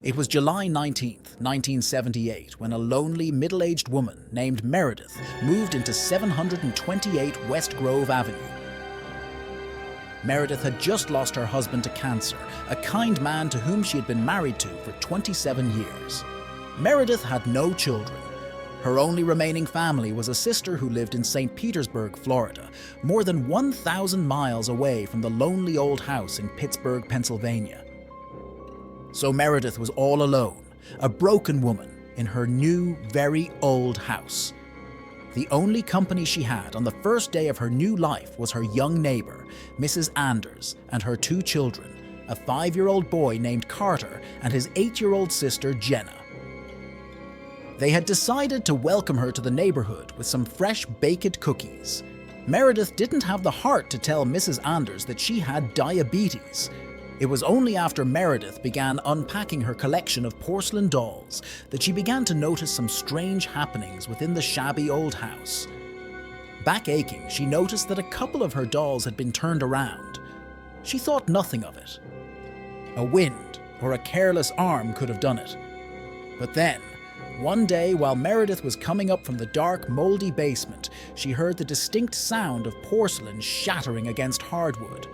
It was July 19th, 1978, when a lonely, middle-aged woman named Meredith moved into 728 West Grove Avenue. Meredith had just lost her husband to cancer, a kind man to whom she had been married to for 27 years. Meredith had no children. Her only remaining family was a sister who lived in St. Petersburg, Florida, more than 1,000 miles away from the lonely old house in Pittsburgh, Pennsylvania. So Meredith was all alone, a broken woman in her new, very old house. The only company she had on the first day of her new life was her young neighbor, Mrs. Anders, and her 2 children, a 5-year-old boy named Carter and his 8-year-old sister, Jenna. They had decided to welcome her to the neighborhood with some fresh baked cookies. Meredith didn't have the heart to tell Mrs. Anders that she had diabetes. It was only after Meredith began unpacking her collection of porcelain dolls that she began to notice some strange happenings within the shabby old house. Back aching, she noticed that a couple of her dolls had been turned around. She thought nothing of it. A wind or a careless arm could have done it. But then, one day while Meredith was coming up from the dark, moldy basement, she heard the distinct sound of porcelain shattering against hardwood.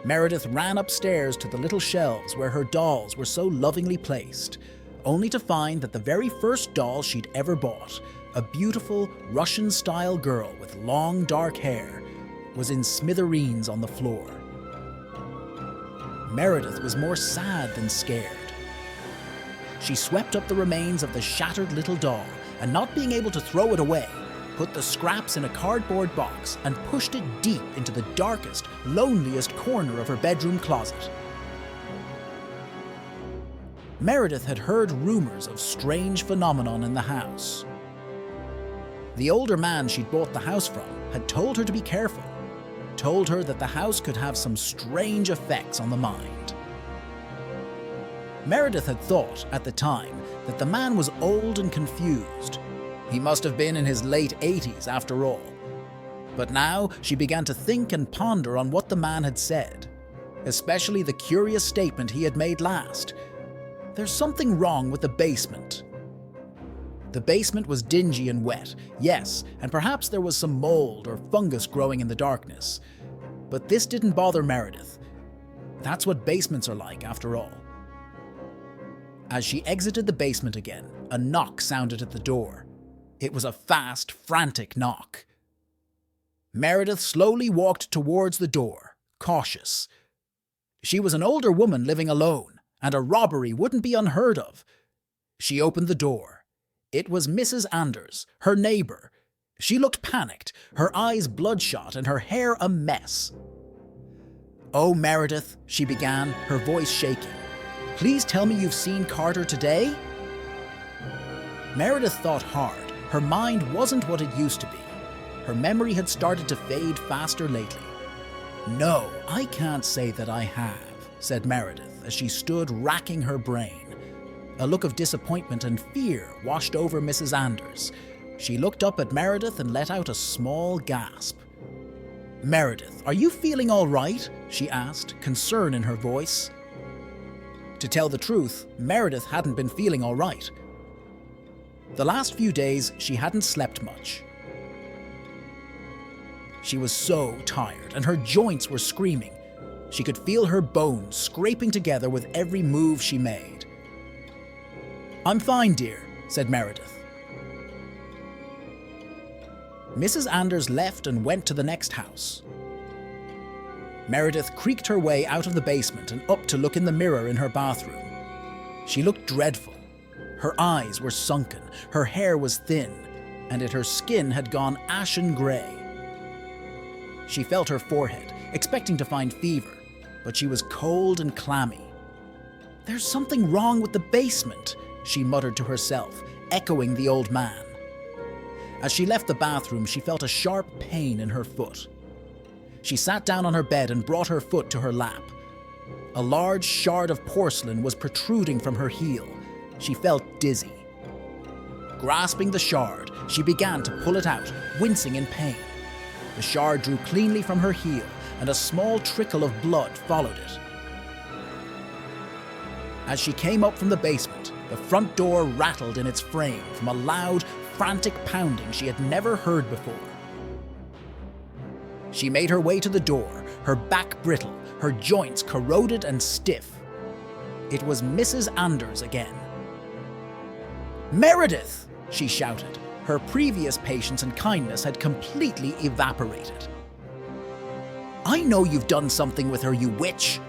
Meredith ran upstairs to the little shelves where her dolls were so lovingly placed, only to find that the very first doll she'd ever bought, a beautiful Russian-style girl with long dark hair, was in smithereens on the floor. Meredith was more sad than scared. She swept up the remains of the shattered little doll and, not being able to throw it away, put the scraps in a cardboard box and pushed it deep into the darkest, loneliest corner of her bedroom closet. Meredith had heard rumors of strange phenomenon in the house. The older man she'd bought the house from had told her to be careful, told her that the house could have some strange effects on the mind. Meredith had thought, at the time, that the man was old and confused. He must have been in his late 80s after all. But now she began to think and ponder on what the man had said, especially the curious statement he had made last. There's something wrong with the basement. The basement was dingy and wet, yes, and perhaps there was some mold or fungus growing in the darkness. But this didn't bother Meredith. That's what basements are like, after all. As she exited the basement again, a knock sounded at the door. It was a fast, frantic knock. Meredith slowly walked towards the door, cautious. She was an older woman living alone, and a robbery wouldn't be unheard of. She opened the door. It was Mrs. Anders, her neighbor. She looked panicked, her eyes bloodshot and her hair a mess. "Oh, Meredith," she began, her voice shaking. "Please tell me you've seen Carter today?" Meredith thought hard. Her mind wasn't what it used to be. Her memory had started to fade faster lately. "No, I can't say that I have," said Meredith as she stood racking her brain. A look of disappointment and fear washed over Mrs. Anders. She looked up at Meredith and let out a small gasp. "Meredith, are you feeling all right?" she asked, concern in her voice. To tell the truth, Meredith hadn't been feeling all right. The last few days, she hadn't slept much. She was so tired, and her joints were screaming. She could feel her bones scraping together with every move she made. "I'm fine, dear," said Meredith. Mrs. Anders left and went to the next house. Meredith creaked her way out of the basement and up to look in the mirror in her bathroom. She looked dreadful. Her eyes were sunken, her hair was thin, and her skin had gone ashen grey. She felt her forehead, expecting to find fever, but she was cold and clammy. "There's something wrong with the basement," she muttered to herself, echoing the old man. As she left the bathroom, she felt a sharp pain in her foot. She sat down on her bed and brought her foot to her lap. A large shard of porcelain was protruding from her heel. She felt dizzy. Grasping the shard, she began to pull it out, wincing in pain. The shard drew cleanly from her heel, and a small trickle of blood followed it. As she came up from the basement, the front door rattled in its frame from a loud, frantic pounding she had never heard before. She made her way to the door, her back brittle, her joints corroded and stiff. It was Mrs. Anders again. "Meredith!" she shouted. Her previous patience and kindness had completely evaporated. "I know you've done something with her, you witch!"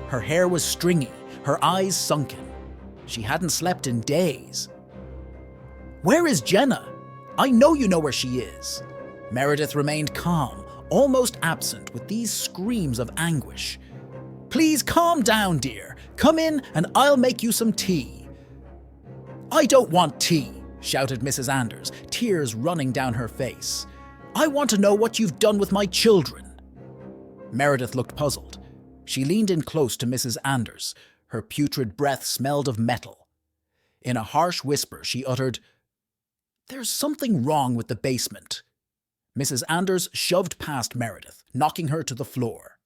Her hair was stringy, her eyes sunken. She hadn't slept in days. "Where is Jenna? I know you know where she is." Meredith remained calm, almost absent with these screams of anguish. "Please calm down, dear. Come in and I'll make you some tea." "I don't want tea," shouted Mrs. Anders, tears running down her face. "I want to know what you've done with my children." Meredith looked puzzled. She leaned in close to Mrs. Anders. Her putrid breath smelled of metal. In a harsh whisper, she uttered, "There's something wrong with the basement." Mrs. Anders shoved past Meredith, knocking her to the floor.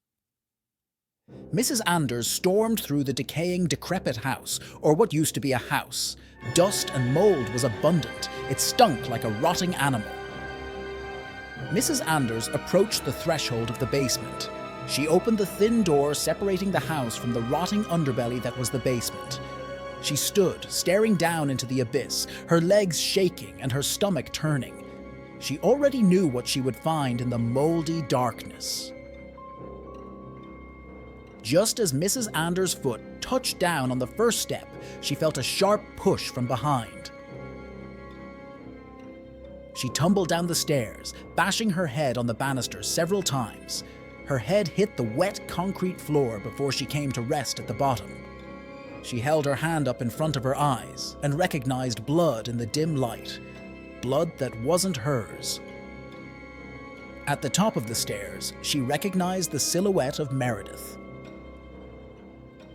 Mrs. Anders stormed through the decaying, decrepit house, or what used to be a house. Dust and mold was abundant. It stunk like a rotting animal. Mrs. Anders approached the threshold of the basement. She opened the thin door separating the house from the rotting underbelly that was the basement. She stood, staring down into the abyss, her legs shaking and her stomach turning. She already knew what she would find in the moldy darkness. Just as Mrs. Anders' foot touched down on the first step, she felt a sharp push from behind. She tumbled down the stairs, bashing her head on the banister several times. Her head hit the wet concrete floor before she came to rest at the bottom. She held her hand up in front of her eyes and recognized blood in the dim light. Blood that wasn't hers. At the top of the stairs, she recognized the silhouette of Meredith.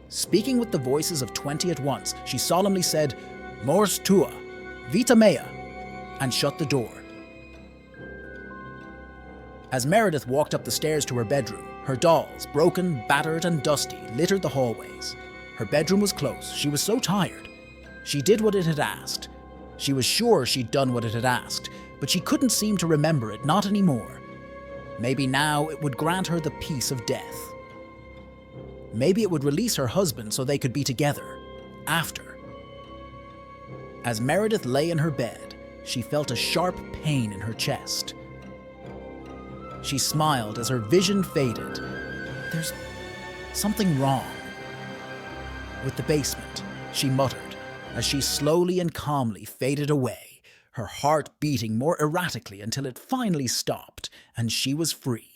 Speaking with the voices of 20 at once, she solemnly said, "Mors tua, vita mea," and shut the door. As Meredith walked up the stairs to her bedroom, her dolls, broken, battered, and dusty, littered the hallways. Her bedroom was close. She was so tired. She did what it had asked. She was sure she'd done what it had asked, but she couldn't seem to remember it, not anymore. Maybe now it would grant her the peace of death. Maybe it would release her husband so they could be together, after. As Meredith lay in her bed, she felt a sharp pain in her chest. She smiled as her vision faded. "There's something wrong with the basement," she muttered, as she slowly and calmly faded away, her heart beating more erratically until it finally stopped, and she was free.